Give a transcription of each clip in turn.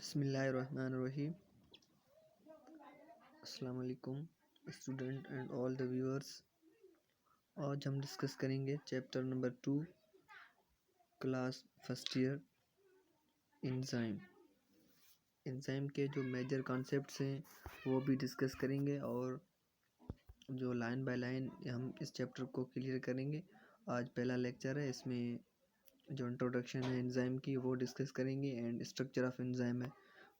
Bismillahirrahmanirrahim. अस्सलाम वालेकुम student and all the viewers. आज हम डिस्कस करेंगे chapter number 2 class first year enzyme. Enzyme के जो मेजर कॉन्सेप्ट्स हैं वो भी डिस्कस करेंगे और जो लाइन बाय लाइन हम इस चैप्टर को क्लियर करेंगे। आज पहला लेक्चर है, इसमें जो इंट्रोडक्शन है एंजाइम की वो डिस्कस करेंगे एंड स्ट्रक्चर ऑफ एंजाइम है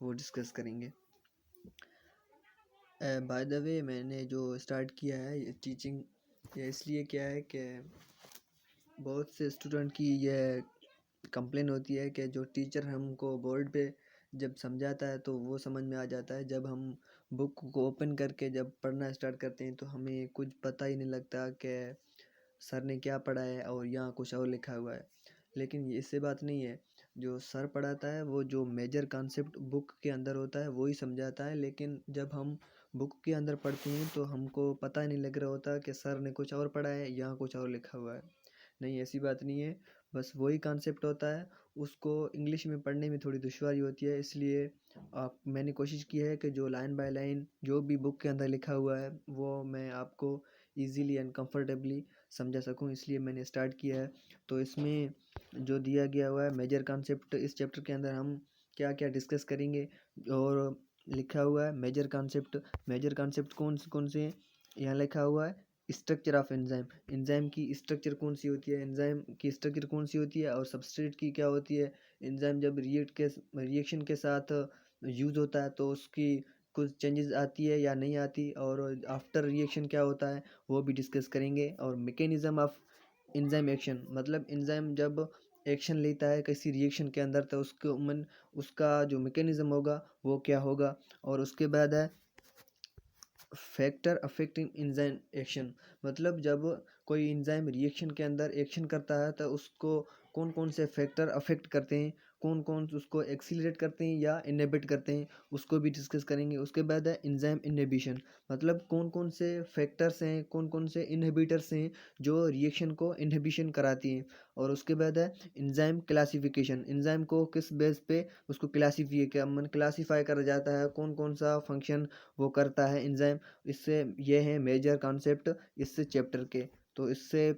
वो डिस्कस करेंगे। बाय द वे, मैंने जो स्टार्ट किया है ये टीचिंग, ये इसलिए किया है कि बहुत से स्टूडेंट की यह कंप्लेन होती है कि जो टीचर हमको बोर्ड पे जब समझाता है तो वो समझ में आ जाता है, जब हम बुक को ओपन करके जब पढ़ना स्टार्ट करते हैं तो हमें कुछ पता ही नहीं लगता कि सर ने क्या पढ़ा है और यहाँ कुछ और लिखा हुआ है। लेकिन इससे बात नहीं है, जो सर पढ़ाता है वो जो मेजर कॉन्सेप्ट बुक के अंदर होता है वो ही समझाता है, लेकिन जब हम बुक के अंदर पढ़ते हैं तो हमको पता नहीं लग रहा होता कि सर ने कुछ और पढ़ा है, यहाँ कुछ और लिखा हुआ है। नहीं, ऐसी बात नहीं है, बस वही कॉन्सेप्ट होता है, उसको इंग्लिश में पढ़ने में थोड़ी दुश्वारी होती है। इसलिए मैंने कोशिश की है कि जो लाइन बाय लाइन जो भी बुक के अंदर लिखा हुआ है वो मैं आपको ईजीली एंड कंफर्टेबली समझा सकूं, इसलिए मैंने स्टार्ट किया है। तो इसमें जो दिया गया हुआ है मेजर कॉन्सेप्ट, इस चैप्टर के अंदर हम क्या क्या डिस्कस करेंगे और लिखा हुआ है मेजर कॉन्सेप्ट। मेजर कॉन्सेप्ट कौन से हैं? यहाँ लिखा हुआ है स्ट्रक्चर ऑफ एंजाइम। एंजाइम की स्ट्रक्चर कौन सी होती है, एंजाइम की स्ट्रक्चर कौन सी होती है और सबस्ट्रेट की क्या होती है। एंजाइम जब रिएक्शन के साथ यूज़ होता है तो उसकी कुछ चेंजेस आती है या नहीं आती, और आफ्टर रिएक्शन क्या होता है वो भी डिस्कस करेंगे। और मैकेनिज्म ऑफ एंजाइम एक्शन, मतलब एंजाइम जब एक्शन लेता है किसी रिएक्शन के अंदर तो उसका जो मैकेनिज्म होगा वो क्या होगा। और उसके बाद है फैक्टर अफेक्टिंग एंजाइम एक्शन, मतलब जब कोई एंजाइम रिएक्शन के अंदर एक्शन करता है तो उसको कौन कौन से फैक्टर अफेक्ट करते हैं, कौन कौन उसको एक्सीलरेट करते हैं या इनहिबिट करते हैं, उसको भी डिस्कस करेंगे। उसके बाद है एंजाइम इनहिबिशन, मतलब कौन कौन से फैक्टर्स हैं, कौन कौन से इनहिबिटर्स हैं जो रिएक्शन को इनहिबिशन कराती हैं। और उसके बाद है एंजाइम क्लासिफिकेशन, एंजाइम को किस बेस पे उसको क्लासीफाई करा जाता है, कौन कौन सा फंक्शन वो करता है एंजाइम। इससे ये है मेजर कॉन्सेप्ट इससे चैप्टर के। तो इससे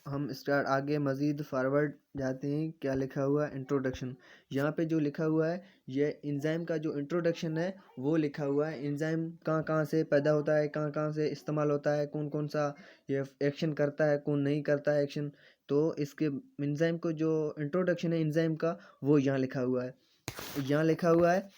हम स्टार्ट आगे मज़ीद फॉरवर्ड जाते हैं। क्या लिखा हुआ है, इंट्रोडक्शन। यहाँ पे जो लिखा हुआ है ये एंजाइम का जो इंट्रोडक्शन है वो लिखा हुआ है। एंजाइम कहाँ कहाँ से पैदा होता है, कहाँ कहाँ से इस्तेमाल होता है, कौन कौन सा ये एक्शन करता है, कौन नहीं करता है एक्शन। तो इसके एंजाइम को जो इंट्रोडक्शन है एंजाइम का वो यहाँ लिखा हुआ है। यहाँ लिखा हुआ है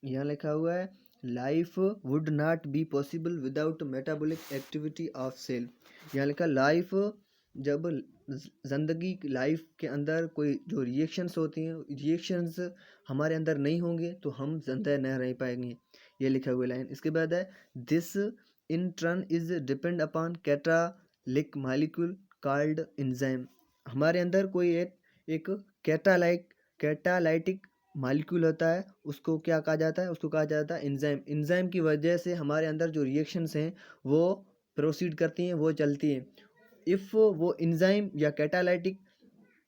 यहाँ लिखा हुआ है life would not be possible without metabolic activity of cell. यहाँ लिखा लाइफ, जब ज़िंदगी लाइफ के अंदर कोई जो रिएक्शंस होती हैं, रिएक्शंस हमारे अंदर नहीं होंगे तो हम जिंदा नहीं रह पाएंगे। ये लिखा हुआ लाइन। इसके बाद है this in turn is depend upon catalytic molecule called enzyme. हमारे अंदर कोई एक कैटालाइटिक मॉलिक्यूल होता है, उसको क्या कहा जाता है, उसको कहा जाता है एंजाइम। एंजाइम की वजह से हमारे अंदर जो रिएक्शंस हैं वो प्रोसीड करती हैं, वो चलती हैं। इफ़ वो एंजाइम या कैटालाइटिक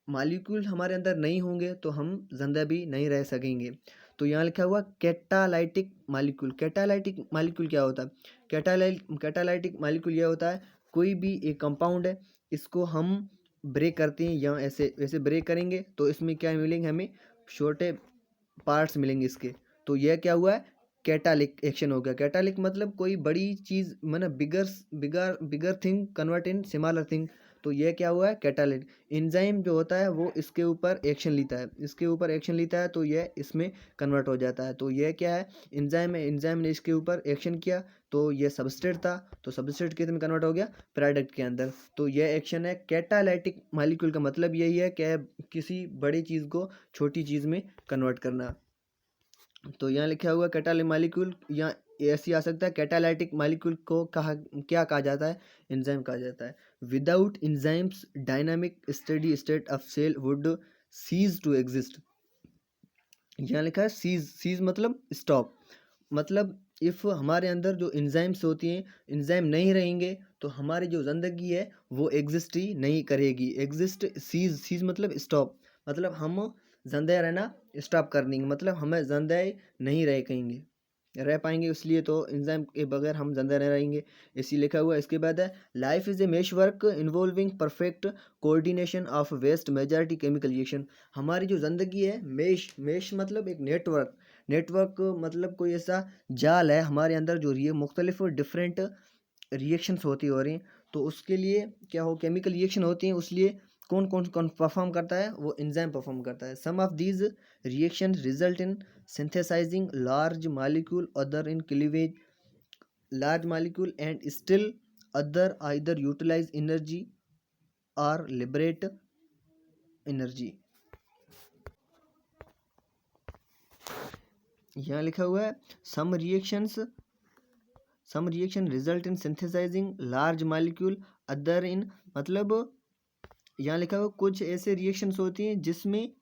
मॉलिक्यूल हमारे अंदर नहीं होंगे तो हम जिंदा भी नहीं रह सकेंगे। तो यहाँ लिखा हुआ कैटालाइटिक मॉलिक्यूल। कैटालाइटिक मॉलिक्यूल क्या होता है? कैटालाइटिक मॉलिक्यूल यह होता है कोई भी एक कंपाउंड है, इसको हम ब्रेक करते हैं या ऐसे ऐसे ब्रेक करेंगे तो इसमें क्या मिलेंगे, हमें छोटे पार्ट्स मिलेंगे इसके। तो यह क्या हुआ है, कैटालिक एक्शन हो गया। कैटालिक मतलब कोई बड़ी चीज़, मतलब bigger bigger bigger thing convert in smaller thing. तो यह क्या हुआ है, कैटालिक। एंजाइम जो होता है वो इसके ऊपर एक्शन लेता है, इसके ऊपर एक्शन लेता है तो यह इसमें कन्वर्ट हो जाता है। तो यह क्या है, एंजाइम है। एंजाइम ने इसके ऊपर एक्शन किया तो यह सबस्ट्रेट था, तो सबस्ट्रेट किस में कन्वर्ट हो गया, प्रोडक्ट के अंदर। तो यह एक्शन है कैटालाइटिक मॉलिक्यूल का मतलब यही है कि किसी बड़ी चीज़ को छोटी चीज़ में कन्वर्ट करना। तो यहाँ लिखा हुआ कैटालिक मॉलिक्यूल, यहाँ ऐसे आ सकता है कैटालाइटिक मॉलिक्यूल को क्या कहा जाता है, एंजाइम कहा जाता है। Without enzymes dynamic steady state of cell would cease to exist. यहाँ लिखा है सीज, सीज मतलब स्टॉप, मतलब इफ़ हमारे अंदर जो एंजाइम्स होती हैं, एंजाइम नहीं रहेंगे तो हमारी जो ज़िंदगी है वो एग्जिस्ट ही नहीं करेगी। एग्जिस्ट, सीज, सीज मतलब स्टॉप, मतलब हम ज़िंदा रहना स्टॉप कर देंगे, मतलब हमें ज़िंदा नहीं रह पाएंगे, इसलिए तो एंजाइम के बगैर हम ज़िंदा नहीं रहेंगे, इसी लिखा हुआ है। इसके बाद है life is a mesh work involving perfect coordination of vast majority chemical reaction. हमारी जो ज़िंदगी है, मेश, मेश मतलब एक नेटवर्क, नेटवर्क मतलब कोई ऐसा जाल है हमारे अंदर जो मुख्तलिफ डिफरेंट रिएक्शंस होती हो रही हैं, तो उसके लिए क्या हो, केमिकल रिएक्शन होती हैं, उसलिए कौन कौन कौन परफॉर्म करता है, वो एंजाइम परफॉर्म करता है। Some of these reaction result in synthesising large molecule, other in cleavage large molecule, and still other either utilize energy or liberate energy। यहाँ लिखा हुआ है some reaction result in synthesizing large molecule, other in, मतलब यहाँ लिखा हुआ कुछ ऐसे रिएक्शंस होती हैं जिसमें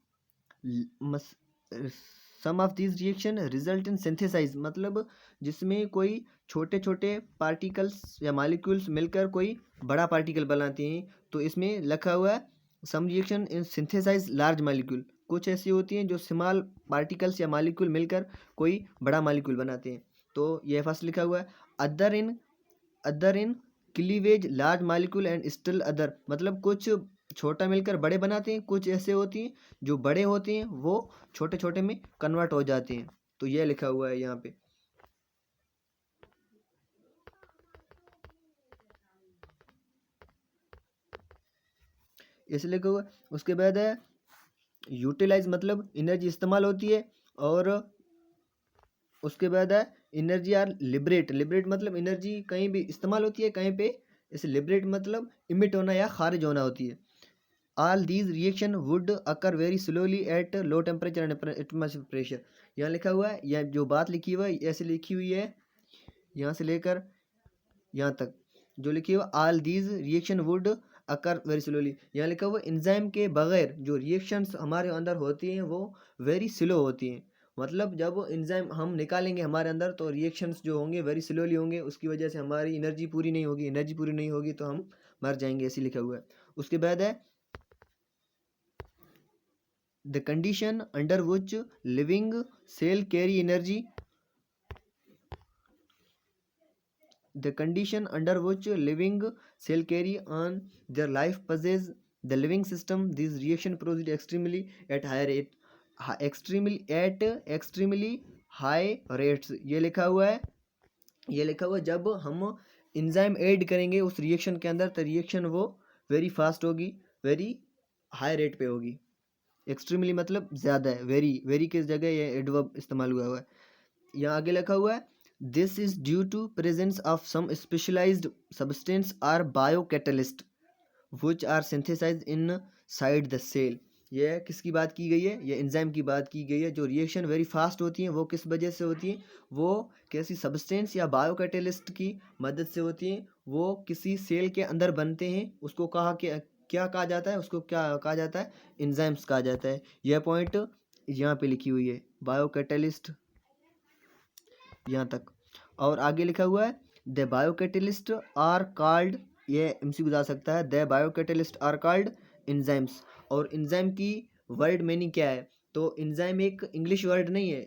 some of this reaction result in synthesise, मतलब जिसमें कोई छोटे छोटे पार्टिकल्स या मॉलिक्यूल्स मिलकर कोई बड़ा पार्टिकल बनाते हैं, तो इसमें लिखा हुआ है some reaction in synthesize large molecule, कुछ ऐसी होती हैं जो स्मॉल पार्टिकल्स या मॉलिक्यूल मिलकर कोई बड़ा मॉलिक्यूल बनाते हैं, तो यह फर्स्ट लिखा हुआ है। Other in cleavage large molecule and still other, मतलब कुछ छोटा मिलकर बड़े बनाते हैं, कुछ ऐसे होती हैं जो बड़े होते हैं वो छोटे छोटे में कन्वर्ट हो जाते हैं, तो यह लिखा हुआ है यहाँ पे। इसलिए लिखा हुआ है। उसके बाद है यूटिलाइज, मतलब एनर्जी इस्तेमाल होती है, और उसके बाद है एनर्जी आर लिबरेट, लिबरेट मतलब एनर्जी कहीं भी इस्तेमाल होती है कहीं पे, इसे लिबरेट मतलब इमिट होना या खारिज होना होती है। All these reaction would occur very slowly at low temperature and atmospheric pressure। यहाँ लिखा हुआ है, यह जो बात लिखी हुआ है ऐसे लिखी हुई है, यहाँ से लेकर यहाँ तक जो लिखी हुआ all these reaction would occur very slowly, यहाँ लिखा हुआ एंजाइम के बगैर जो रिएक्शंस हमारे अंदर होती हैं वो वेरी स्लो होती हैं, मतलब जब एंजाइम हम निकालेंगे हमारे अंदर तो रिएक्शंस जो होंगे वेरी स्लोली होंगे, उसकी वजह से हमारी एनर्जी पूरी नहीं होगी, एनर्जी पूरी नहीं होगी तो हम मर जाएंगे, ऐसे लिखा हुआ है। उसके बाद है the condition under which living cell carry energy, the condition under which living cell carry on their life possess the living system, these reaction proceed extremely at higher rate, extremely high rates। ये लिखा हुआ है, ये लिखा हुआ है जब हम एंजाइम ऐड करेंगे उस रिएक्शन के अंदर तो रिएक्शन वो वेरी फास्ट होगी, वेरी हाई रेट पे होगी। एक्सट्रीमली मतलब ज़्यादा है, वेरी, वेरी किस जगह ये एडवर्ब इस्तेमाल हुआ है। यहाँ आगे लिखा हुआ है this is due to presence of some specialised substance are biocatalyst which are synthesize inside the cell. यह किसकी बात की गई है, ये एंजाइम की बात की गई है। जो रिएक्शन वेरी फास्ट होती हैं वो किस वजह से होती हैं, वो कैसी सब्सटेंस या बायो कैटलिस्ट की मदद से होती हैं, वो किसी सेल के अंदर बनते हैं, उसको क्या कहा जाता है, उसको क्या कहा जाता है, एंजाइम्स कहा जाता है। यह पॉइंट यहाँ पे लिखी हुई है, बायो कैटलिस्ट यहाँ तक। और आगे लिखा हुआ है the biocatalyst are called, ये एमसीक्यू जा सकता है, the biocatalyst are called enzymes. और एंजाइम की वर्ड मीनिंग क्या है, तो एंजाइम एक इंग्लिश वर्ड नहीं है,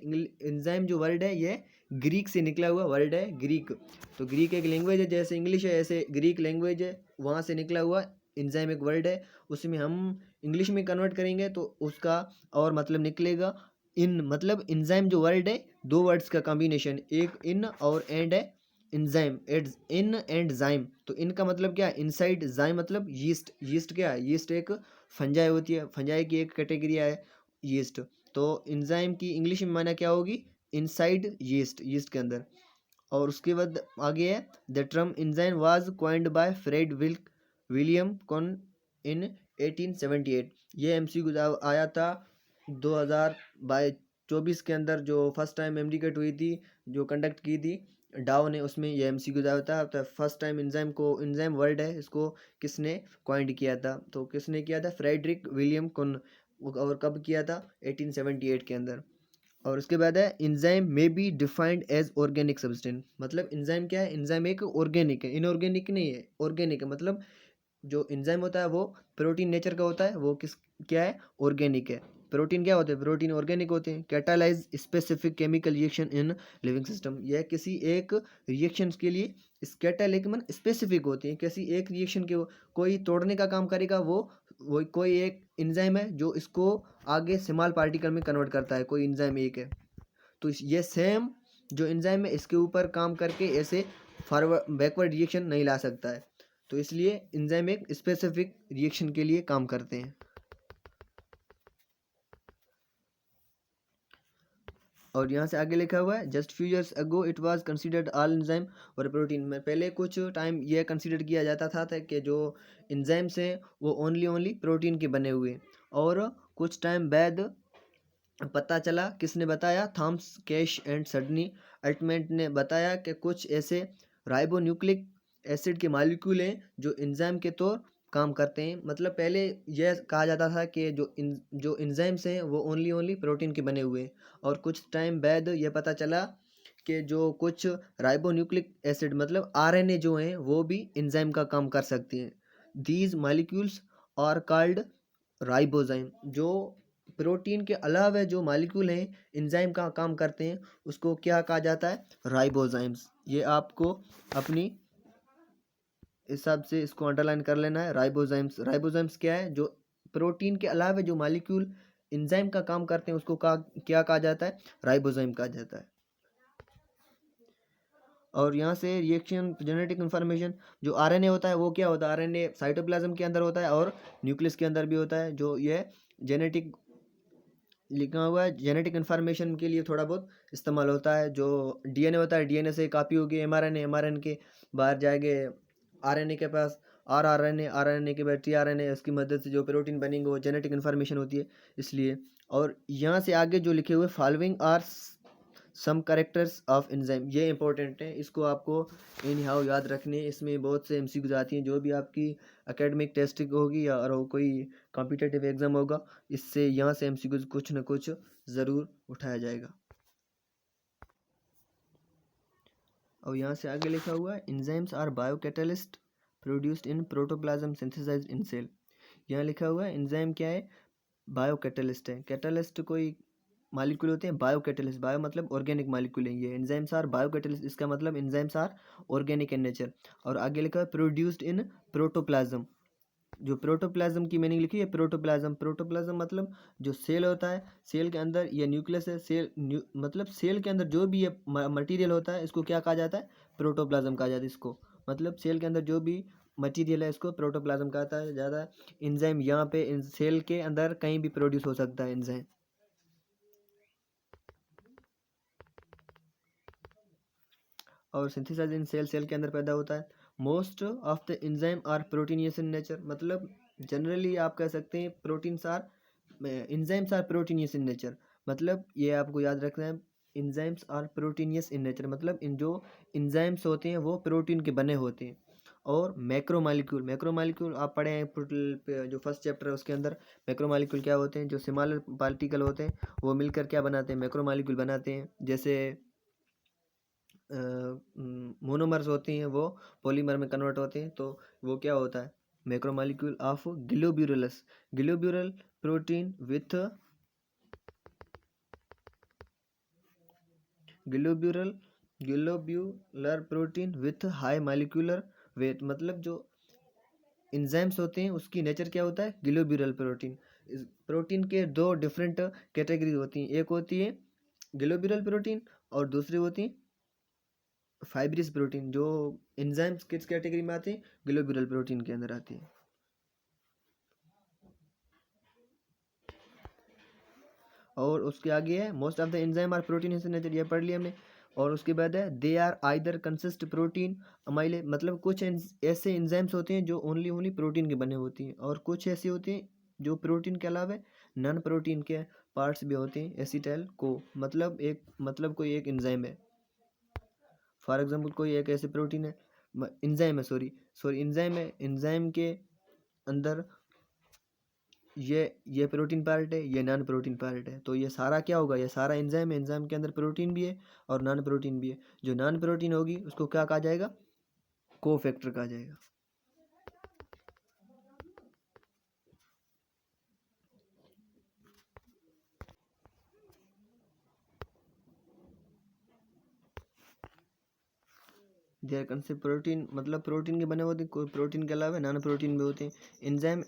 एंजाइम जो वर्ड है ये ग्रीक से निकला हुआ वर्ड है, ग्रीक। तो ग्रीक एक लैंग्वेज है, जैसे इंग्लिश है ऐसे ग्रीक लैंग्वेज है, वहाँ से निकला हुआ एंजाइम एक वर्ड है, उसमें हम इंग्लिश में कन्वर्ट करेंगे तो उसका और मतलब निकलेगा इन, मतलब एंजाइम जो वर्ड है दो वर्ड्स का कॉम्बिनेशन, एक इन और एंड है एंजाइम, एड्स इन एंड जाइम। तो इनका मतलब क्या है, इनसाइड, जाइम मतलब यीस्ट, यीस्ट क्या है, यीस्ट एक फंजाई होती है, फंजाई की एक कैटेगरी है यीस्ट। तो एंजाइम की इंग्लिश में माना क्या होगी, इनसाइड यीस्ट, यीस्ट के अंदर। और उसके बाद आगे है the term enzyme was coined by Fred William Kuhne in 1878। ये एमसीक्यू आया था 2024 के अंदर, जो फर्स्ट टाइम एमडीकेट हुई थी, जो कंडक्ट की थी डाओ ने, उसमें ये एमसीक्यू आया था। तो फर्स्ट टाइम एंजाइम को, एंजाइम वर्ड है इसको किसने कॉइंड किया था, तो किसने किया था, फ्रेडरिक विलियम कॉन। और कब किया था, 1878 के अंदर। और उसके बाद है enzyme may be defined as organic substance. मतलब एंजाइम क्या है, एंजाइम एक ऑर्गेनिक है, इनऑर्गेनिक नहीं है, ऑर्गेनिक है। मतलब जो एंजाइम होता है वो प्रोटीन नेचर का होता है, वो किस क्या है, ऑर्गेनिक है। प्रोटीन क्या होते हैं, प्रोटीन ऑर्गेनिक होते हैं। Catalyse specific chemical reaction in living system, यह किसी एक रिएक्शन के लिए इस कैटालिक मन स्पेसिफिक होती है, किसी एक रिएक्शन के कोई तोड़ने का काम करेगा, वो कोई एक एंजाइम है जो इसको आगे स्मॉल पार्टिकल में कन्वर्ट करता है, कोई एंजाइम एक है। तो ये सेम जो एंजाइम है इसके ऊपर काम करके ऐसे फॉरवर्ड बैकवर्ड रिएक्शन नहीं ला सकता है। तो इसलिए एंजाइम एक स्पेसिफिक रिएक्शन के लिए काम करते हैं। और यहाँ से आगे लिखा हुआ है just few years ago it was considered all enzyme और प्रोटीन में, पहले कुछ टाइम यह कंसीडर किया जाता था कि जो एंजाइम्स हैं वो ओनली प्रोटीन के बने हुए। और कुछ टाइम बाद पता चला, किसने बताया, थॉमस कैश एंड सडनी अल्टमेंट ने बताया कि कुछ ऐसे राइबोन्यूक्लिक एसिड के मॉलिक्यूल हैं जो एंजाइम के तौर काम करते हैं। मतलब पहले यह कहा जाता था कि जो एंजाइम्स हैं वो ओनली प्रोटीन के बने हुए हैं। और कुछ टाइम बाद यह पता चला कि जो कुछ राइबोन्यूक्लिक एसिड मतलब आरएनए जो हैं वो भी एंजाइम का काम कर सकती हैं। These molecules are called ribozyme. जो प्रोटीन के अलावा जो मॉलिक्यूल हैं एंजाइम का काम करते हैं उसको क्या कहा जाता है, राइबोजाइम्स। ये आपको अपनी हिसाब से इसको अंडरलाइन कर लेना है। राइबोजाइम्स, राइबोजाइम्स क्या है, जो प्रोटीन के अलावा जो मॉलिक्यूल एंजाइम का काम करते हैं उसको क्या कहा जाता है, राइबोजाइम कहा जाता है। और यहाँ से रिएक्शन जेनेटिक इन्फॉर्मेशन, जो आरएनए होता है वो क्या होता है, आरएनए साइटोप्लाज्म के अंदर होता है और न्यूक्लियस के अंदर भी होता है। जो ये जेनेटिक लिखा हुआ है, जेनेटिक इन्फॉर्मेशन के लिए थोड़ा बहुत इस्तेमाल होता है। जो डीएनए होता है, डीएनए से कॉपी होगी एमआरएनए, एमआरएनए के बाहर जाएंगे आरएनए के पास, और आरएनए, आरएनए के बाद टीआरएनए, उसकी मदद से जो प्रोटीन बनेंगे वो जेनेटिक इन्फॉर्मेशन होती है इसलिए। और यहाँ से आगे जो लिखे हुए following are some characters of enzyme, ये इंपॉर्टेंट है, इसको आपको इन हाउ याद रखने। इसमें बहुत से एमसीक्यूज आती हैं, जो भी आपकी एकेडमिक टेस्टिंग होगी या और कोई कॉम्पिटिटिव एग्जाम होगा, इससे यहाँ से एमसीक्यूज कुछ न कुछ ज़रूर उठाया जाएगा। और यहाँ से आगे लिखा हुआ है enzymes are biocatalyst produced in protoplasm synthesised in cell. यहाँ लिखा हुआ है एंजाइम क्या है, बायोकैटालिस्ट है। कैटालिस्ट कोई मालिक्यूल होते हैं, बायो कैटलिस्ट, बायो मतलब ऑर्गेनिक मालिक्यूल है। ये एंजाइम्स आर बायो कैटलिस्ट, इसका मतलब enzymes are organic in nature. और आगे लिखा है प्रोड्यूस्ड इन प्रोटोप्लाज्म। जो प्रोटोप्लाज्म की मीनिंग लिखी है, प्रोटोप्लाज्म, प्रोटोप्लाज्म मतलब जो सेल होता है, सेल के अंदर ये न्यूक्लियस है, मतलब सेल के अंदर जो भी ये मटीरियल होता है इसको क्या कहा जाता है, प्रोटोप्लाज्म कहा जाता है इसको। मतलब सेल के अंदर जो भी मटीरियल है इसको प्रोटोप्लाज्म कहा जाता है। एंजाइम यहाँ पे सेल के अंदर कहीं भी प्रोड्यूस हो सकता है एंजाइम। और सिंथेसाइज इन सेल, सेल के अंदर पैदा होता है। Most of the enzyme are proteinous in nature, मतलब जनरली आप कह सकते हैं proteins are, enzymes are proteinous in nature. मतलब ये आपको याद रखना है, enzymes are proteinous in nature, मतलब इन जो एंजाइम्स होते हैं वो प्रोटीन के बने होते हैं। और मैक्रोमालिक्यूल, मैक्रोमालिक्यूल आप पढ़े हैं जो फर्स्ट चैप्टर है उसके अंदर। मैक्रोमालिक्यूल क्या होते हैं, जो स्मॉलर पार्टिकल होते हैं वो मिलकर क्या बनाते हैं, मैक्रोमालिक्यूल बनाते हैं। जैसे मोनोमर्स होती हैं वो पॉलीमर में कन्वर्ट होते हैं, तो वो क्या होता है, macromolecule of globulous, globular protein with globular globular protein with high molecular weight. मतलब जो एंजाइम्स होते हैं उसकी नेचर क्या होता है, ग्लोब्यूलर प्रोटीन। प्रोटीन के दो डिफरेंट कैटेगरी होती हैं, एक होती है ग्लोब्यूलर प्रोटीन और दूसरी होती है फाइब्रिस प्रोटीन। जो एंजाइम्स किस कैटेगरी में आते हैं, ग्लोब्यूलर प्रोटीन के अंदर आती है। और उसके आगे है most of the enzyme are protein in nature, ये पढ़ लिया हमने। और उसके बाद है they are either consist protein amylase, मतलब कुछ ऐसे एंजाइम्स होते हैं जो ओनली प्रोटीन के बने होती हैं, और कुछ ऐसे होते हैं जो प्रोटीन के अलावा नॉन प्रोटीन के पार्ट्स भी होते हैं। एसिटाइल को मतलब कोई एक एंजाइम है, फॉर एग्जांपल कोई एक ऐसे प्रोटीन है, एंजाइम है, सॉरी एंजाइम है, एंजाइम के अंदर ये प्रोटीन पार्ट है, ये नॉन प्रोटीन पार्ट है। तो ये सारा क्या होगा, ये सारा एंजाइम है, एंजाइम के अंदर प्रोटीन भी है और नॉन प्रोटीन भी है। जो नॉन प्रोटीन होगी उसको क्या कहा जाएगा, कोफैक्टर कहा जाएगा। देयर कंसेप्ट प्रोटीन मतलब प्रोटीन के बने होते हैं, कोई प्रोटीन के अलावा नॉन प्रोटीन भी होते हैं। Enzyme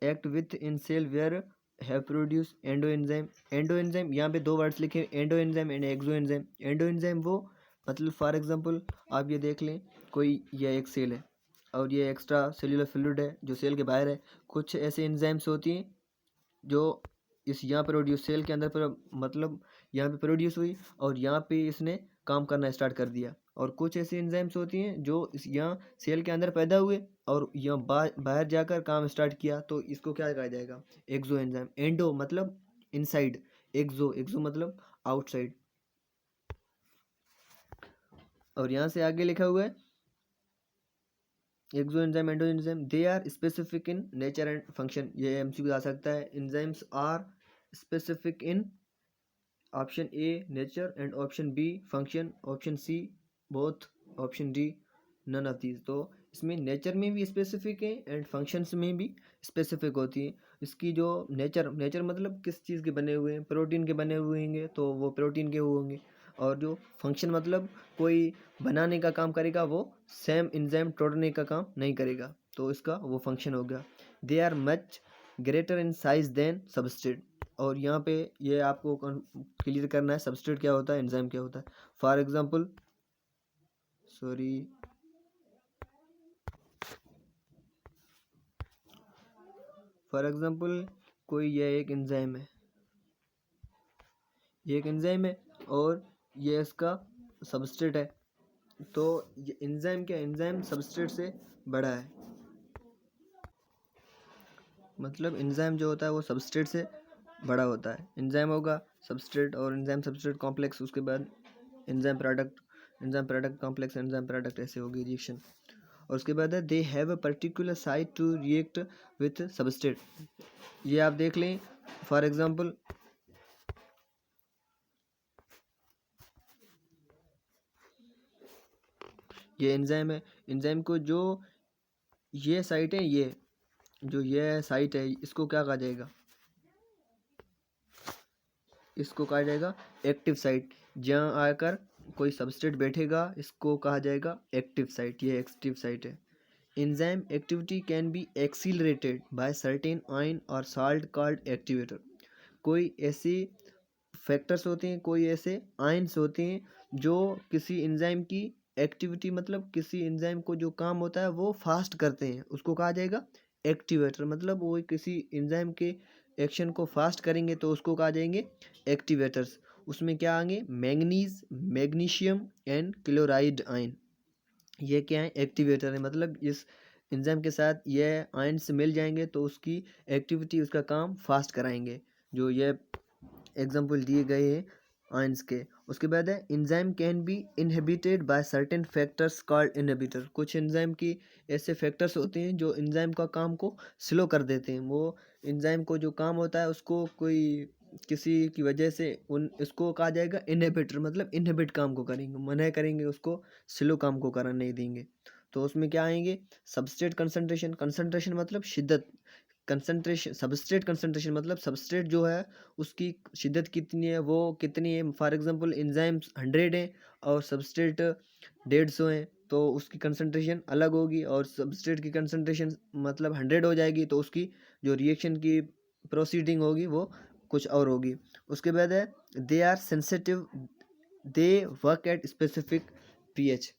act within cell where have produce endo enzyme. Endo enzyme यहाँ पे दो वर्ड्स लिखे, endo enzyme and exo enzyme. Endo enzyme वो मतलब फॉर एग्जांपल आप ये देख लें, कोई ये एक सेल है और ये एक्स्ट्रा सेल्यूलर फ्लूइड है जो सेल के बाहर है। कुछ ऐसे एंजाइम्स होती हैं जो इस यहाँ प्रोड्यूस सेल के अंदर पर मतलब यहाँ पे प्रोड्यूस हुई और यहाँ पे इसने काम करना स्टार्ट कर दिया। और कुछ ऐसी एंजाइम्स होती हैं जो इस यहाँ सेल के अंदर पैदा हुए और यहाँ बाहर जाकर काम स्टार्ट किया, तो इसको क्या कहा जाएगा, एक्सो एंजाइम। एंडो मतलब इनसाइड, एक्सो एक्सो मतलब आउटसाइड। और यहाँ से आगे लिखा हुआ है exo enzyme endo enzyme they are specific in nature and function. ये एमसीक्यू आ सकता है। Enzymes are specific in option A nature and option B function, option C both, option D none of these. तो इसमें nature में भी specific है and functions में भी स्पेसिफिक होती है। इसकी जो नेचर मतलब किस चीज़ के बने हुए हैं, प्रोटीन के बने हुए होंगे तो वो प्रोटीन के होंगे। और जो फंक्शन मतलब कोई बनाने का काम करेगा, वो सेम एंजाइम तोड़ने का काम नहीं करेगा, तो इसका वो फंक्शन हो गया। They are much greater in size than substrate. और यहाँ पे ये आपको क्लियर करना है सबस्ट्रेट क्या होता है, एंजाइम क्या होता है। फॉर एग्जांपल कोई ये एक एंजाइम है, ये एक एंजाइम है और ये इसका सबस्ट्रेट है। तो ये एंजाइम क्या, एंजाइम सबस्ट्रेट से बड़ा है। मतलब एंजाइम जो होता है वो सबस्ट्रेट से बड़ा होता है। एंजाइम होगा सबस्ट्रेट और एंजाइम सबस्ट्रेट कॉम्प्लेक्स, उसके बाद enzyme product complex, enzyme product ऐसे होगी रिएक्शन। और उसके बाद है they have a particular site to react with substrate. ये आप देख लें फॉर एग्जांपल ये एंजाइम है, एंजाइम को जो ये साइट है, ये जो ये साइट है इसको क्या कहा जाएगा, इसको कहा जाएगा एक्टिव साइट। जहाँ आकर कोई सबस्ट्रेट बैठेगा इसको कहा जाएगा एक्टिव साइट, ये एक्टिव साइट है। Enzyme activity can be accelerated by certain ion और साल्ट कॉल्ड एक्टिवेटर। कोई ऐसी फैक्टर्स होते हैं, कोई ऐसे आयन्स होते हैं जो किसी एंजाइम की एक्टिविटी मतलब किसी एंजाइम को जो काम होता है वो फास्ट करते हैं, उसको कहा जाएगा एक्टिवेटर। मतलब वो किसी एंजाइम के एक्शन को फास्ट करेंगे तो उसको कहा जाएंगे एक्टिवेटर्स। उसमें क्या आएंगे, manganese, magnesium and chloride ion, ये क्या है, एक्टिवेटर है। मतलब इस एंजाइम के साथ ये आयन्स मिल जाएंगे तो उसकी एक्टिविटी, उसका काम फास्ट कराएंगे। जो ये एग्जाम्पल दिए गए हैं आयंस के। उसके बाद है enzyme can be inhibited by certain factors called inhibitor. कुछ एंजाइम की ऐसे फैक्टर्स होते हैं जो एंजाइम का काम को स्लो कर देते हैं। वो एंजाइम को जो काम होता है उसको कोई किसी की वजह से उन इसको कहा जाएगा इनहिबिटर। मतलब इनहिबिट काम को करेंगे, मना करेंगे, उसको स्लो काम को करने नहीं देंगे। तो उसमें क्या आएंगे, सबस्ट्रेट कंसंट्रेशन, कंसंट्रेशन मतलब शिद्दत, कंसंट्रेशन सबस्ट्रेट कंसंट्रेशन मतलब सबस्ट्रेट जो है उसकी शिद्दत कितनी है, वो कितनी है। फॉर एग्जांपल एंजाइम्स 100 है और सबस्ट्रेट 150 है तो उसकी कंसंट्रेशन अलग होगी। और सबस्ट्रेट की कंसंट्रेशन मतलब 100 हो जाएगी तो उसकी जो रिएक्शन की प्रोसीडिंग होगी वो कुछ और होगी। उसके बाद है they are sensitive, they work at specific pH.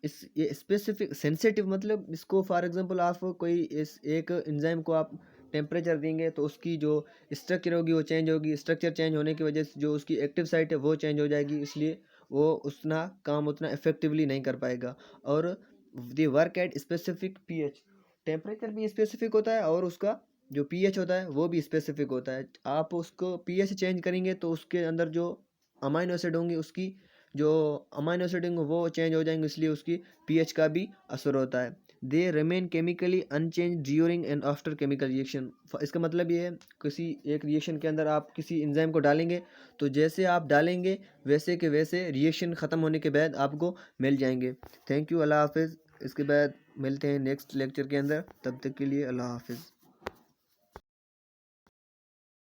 इस ये स्पेसिफिक सेंसिटिव मतलब इसको फॉर एग्जांपल आप कोई इस एक एंजाइम को आप टेम्परेचर देंगे तो उसकी जो स्ट्रक्चर होगी वो चेंज होगी। स्ट्रक्चर चेंज होने की वजह से जो उसकी एक्टिव साइट है वो चेंज हो जाएगी, इसलिए वो उतना काम उतना इफेक्टिवली नहीं कर पाएगा। और दे work at specific pH, temperature भी स्पेसिफिक होता है और उसका जो पीएच होता है वो भी स्पेसिफिक होता है। आप उसको पीएच चेंज करेंगे तो उसके अंदर जो अमाइनो एसिड होंगे उसकी जो अमाइनो एसिड होंगे वो चेंज हो जाएंगे, इसलिए उसकी पीएच का भी असर होता है। They remain chemically unchange during and after chemical reaction. इसका मतलब ये है किसी एक रिएक्शन के अंदर आप किसी एंजाइम को डालेंगे तो जैसे आप डालेंगे वैसे के वैसे रिएक्शन ख़त्म होने के बाद आपको मिल जाएंगे। थैंक यू, अल्लाह हाफिज़। इसके बाद मिलते हैं नेक्स्ट लेक्चर के अंदर, तब तक के लिए अल्लाह हाफिज़।